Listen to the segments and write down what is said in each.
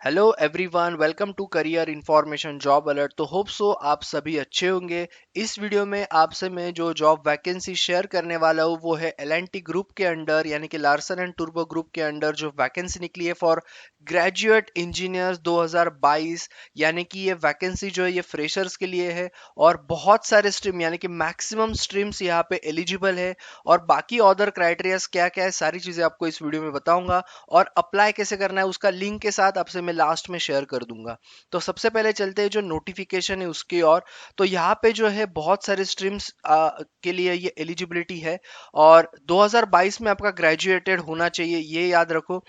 Hello everyone, welcome to career information job alert. तो hope so आप सभी अच्छे होंगे। इस वीडियो में आपसे मैं जो जॉब वैकेंसी शेयर करने वाला हूँ वो है एल&टी ग्रुप के अंडर, यानी कि लार्सन एंड टूब्रो ग्रुप के अंडर जो वैकेंसी निकली है फॉर ग्रेजुएट इंजीनियर्स 2022। यानी कि ये वैकेंसी जो है ये फ्रेशर्स के लिए है और बहुत सारे स्ट्रीम यानी कि मैक्सिमम स्ट्रीम्स यहाँ पे एलिजिबल है। और बाकी अदर क्राइटेरियाज क्या क्या है सारी चीजें आपको इस वीडियो में बताऊंगा और अप्लाई कैसे करना है उसका लिंक के साथ आपसे मैं लास्ट में शेयर कर दूंगा। तो सबसे पहले चलते हैं जो नोटिफिकेशन है उसकी ओर। तो यहाँ पे जो है बहुत सारे स्ट्रीम्स के लिए ये एलिजिबिलिटी है और 2022 में आपका ग्रेजुएटेड होना चाहिए, ये याद रखो।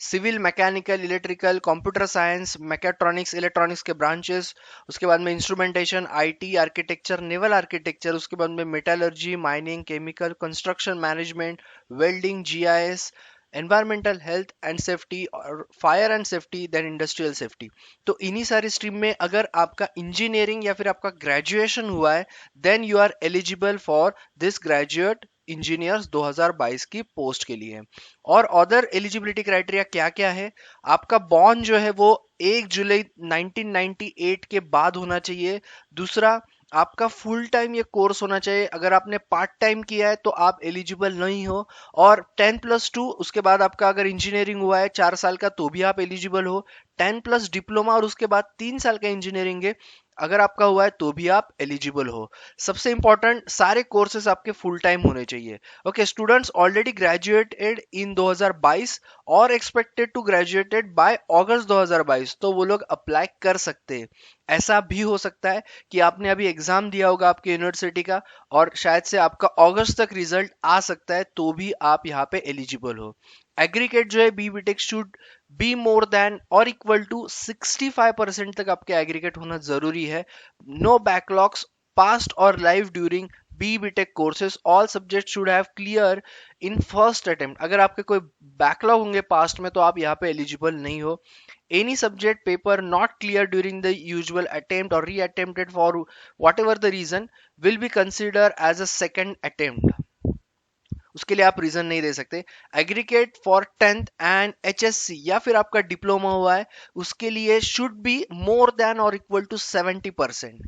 Civil, mechanical, electrical, computer science, mechatronics, electronics के ब्रांचेस, उसके बाद में instrumentation, IT, architecture, naval architecture, उसके बाद में metallurgy, mining, chemical, construction management, welding, GIS, environmental health and safety और fire and safety, then industrial safety. तो इन्हीं सारी स्ट्रीम में अगर आपका इंजीनियरिंग या फिर आपका ग्रेजुएशन हुआ है then you are eligible for this graduate engineers 2022 की पोस्ट के लिए। और अदर एलिजिबिलिटी क्राइटेरिया क्या क्या है? आपका बॉर्न जो है वो 1 जुलाई 1998 के बाद होना चाहिए। दूसरा, आपका फुल टाइम ये कोर्स होना चाहिए। अगर आपने पार्ट टाइम किया है तो आप एलिजिबल नहीं हो। और 10+2 उसके बाद आपका अगर इंजीनियरिंग हुआ है 4 साल का तो भी आप एलिजिबल हो। 10+ डिप्लोमा और उसके बाद 3 साल का इंजीनियरिंग है अगर आपका हुआ है तो भी आप एलिजिबल हो। सबसे इंपॉर्टेंट, सारे कोर्सेज आपके फुल टाइम होने चाहिए। Okay, students already graduated in 2022 और एक्सपेक्टेड टू ग्रेजुएटेड बाय अगस्त 2022 तो वो लोग अप्लाई कर सकते हैं। ऐसा भी हो सकता है कि आपने अभी एग्जाम दिया होगा आपके यूनिवर्सिटी का और शायद से आपका अगस्त तक रिजल्ट आ सकता है तो भी आप यहाँ पे एलिजिबल हो। एग्रीगेट जो है B BTech should be more than और इक्वल टू 65% तक आपके एग्रीगेट होना जरूरी है। नो बैकलॉग्स पास्ट और live during B BTech courses, all subject should have clear in first attempt. अगर आपके कोई बैकलॉग होंगे पास्ट में तो आप यहाँ पे एलिजिबल नहीं हो। any subject paper not clear during the usual attempt or reattempted for whatever the reason will be considered as a second attempt। उसके लिए आप रीजन नहीं दे सकते। Aggregate for 10th and HSC या फिर आपका डिप्लोमा हुआ है उसके लिए शुड बी मोर देन और equal to 70%।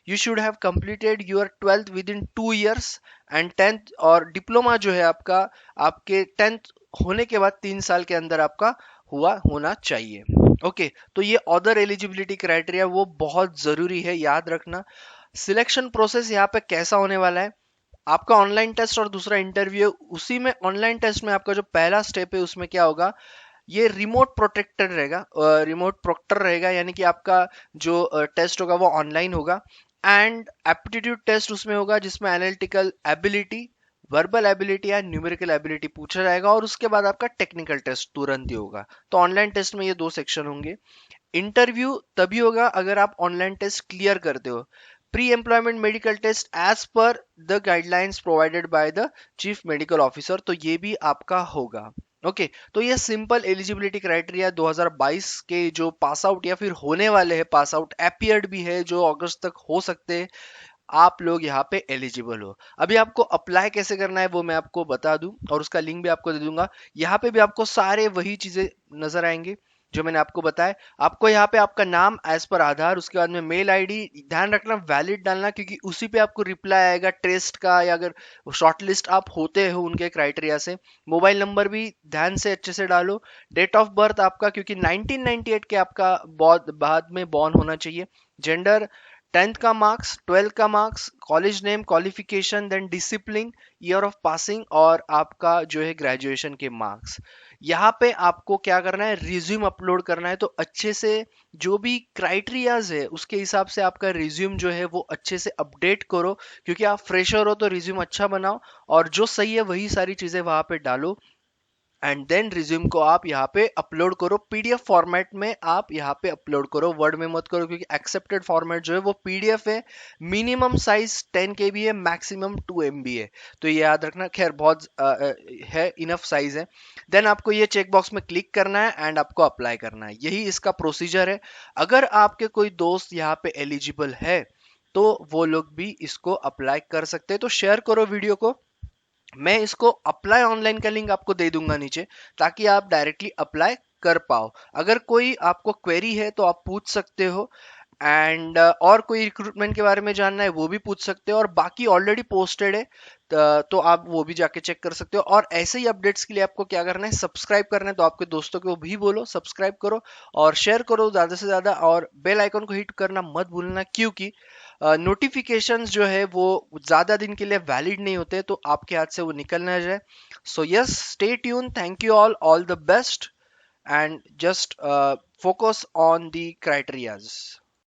You should have completed your 12th within 2 years and 10th और डिप्लोमा जो है आपका आपके 10th होने के बाद 3 साल के अंदर आपका हुआ होना चाहिए। ओके, तो ये अदर एलिजिबिलिटी क्राइटेरिया वो बहुत जरूरी है, याद रखना। सिलेक्शन प्रोसेस यहाँ पे कैसा होने वाला है? आपका ऑनलाइन टेस्ट और दूसरा इंटरव्यू। उसी में ऑनलाइन टेस्ट में आपका जो पहला स्टेप है उसमें क्या होगा, ये रिमोट प्रोटेक्टेड रहेगा, रिमोट प्रोक्टर रहेगा, यानी कि आपका जो टेस्ट होगा वो ऑनलाइन होगा। एंड एप्टीट्यूड टेस्ट उसमें होगा जिसमें एनालिटिकल एबिलिटी, वर्बल एबिलिटी या न्यूमेरिकल एबिलिटी पूछा जाएगा और उसके बाद आपका टेक्निकल टेस्ट तुरंत ही होगा। तो ऑनलाइन टेस्ट में ये 2 सेक्शन होंगे। इंटरव्यू तभी होगा अगर आप ऑनलाइन टेस्ट क्लियर करते हो। Pre employment medical test as per the guidelines provided by the chief medical officer, तो ये भी आपका होगा। ओके, तो ये सिंपल एलिजिबिलिटी क्राइटेरिया 2022 के जो पास आउट या फिर होने वाले हैं, पास आउट एपियर्ड भी है जो अगस्त तक हो सकते हैं, आप लोग यहाँ पे एलिजिबल हो। अभी आपको अप्लाई कैसे करना है वो मैं आपको बता दूं और उसका लिंक भी आपको दे दूंगा। यहाँ पे भी आपको सारे वही चीजें नजर आएंगे जो मैंने आपको बताया। आपको यहाँ पे आपका नाम एज पर आधार, उसके बाद में मेल आईडी, ध्यान रखना वैलिड डालना क्योंकि उसी पे आपको रिप्लाई आएगा टेस्ट का, या अगर शॉर्टलिस्ट आप होते हो उनके क्राइटेरिया से। मोबाइल नंबर भी ध्यान से अच्छे से डालो। डेट ऑफ बर्थ आपका, क्योंकि 1998 के आपका बहुत बाद में बॉर्न होना चाहिए। जेंडर, 10th का मार्क्स, 12th का marks, college name, qualification, then discipline, year of passing और आपका जो है ग्रेजुएशन के मार्क्स। यहाँ पे आपको क्या करना है, रिज्यूम अपलोड करना है। तो अच्छे से जो भी क्राइटेरियाज है उसके हिसाब से आपका रिज्यूम जो है वो अच्छे से अपडेट करो, क्योंकि आप फ्रेशर हो तो रिज्यूम अच्छा बनाओ और जो सही है वही सारी चीजें वहां पे डालो। एंड देन रिज्यूम को आप यहाँ पे अपलोड करो, पीडीएफ फॉर्मेट में आप यहाँ पे अपलोड करो, वर्ड में मत करो क्योंकि एक्सेप्टेड फॉर्मेट जो है वो पीडीएफ है। मिनिमम साइज 10 KB है, मैक्सिमम 2 MB है। तो ये याद रखना, खैर बहुत है, इनफ साइज है। देन आपको ये चेक बॉक्स में क्लिक करना है एंड आपको अप्लाई करना है, यही इसका प्रोसीजर है। अगर आपके कोई दोस्त यहाँ पे एलिजिबल है तो वो लोग भी इसको अप्लाई कर सकते हैं, तो शेयर करो वीडियो को। मैं इसको अप्लाई ऑनलाइन का लिंक आपको दे दूंगा नीचे ताकि आप डायरेक्टली अप्लाई कर पाओ। अगर कोई आपको क्वेरी है तो आप पूछ सकते हो, एंड और कोई रिक्रूटमेंट के बारे में जानना है वो भी पूछ सकते हो, और बाकी ऑलरेडी पोस्टेड है तो आप वो भी जाके चेक कर सकते हो। और ऐसे ही अपडेट्स के लिए आपको क्या करना है, सब्सक्राइब करना है, तो आपके दोस्तों को भी बोलो सब्सक्राइब करो और शेयर करो ज़्यादा से ज़्यादा, और बेल आइकन को हिट करना मत भूलना, क्योंकि नोटिफिकेशंस जो है वो ज़्यादा दिन के लिए वैलिड नहीं होते, तो आपके हाथ से वो निकल ना जाए। So yes, stay tune, thank you all the best, and just focus on the criterias.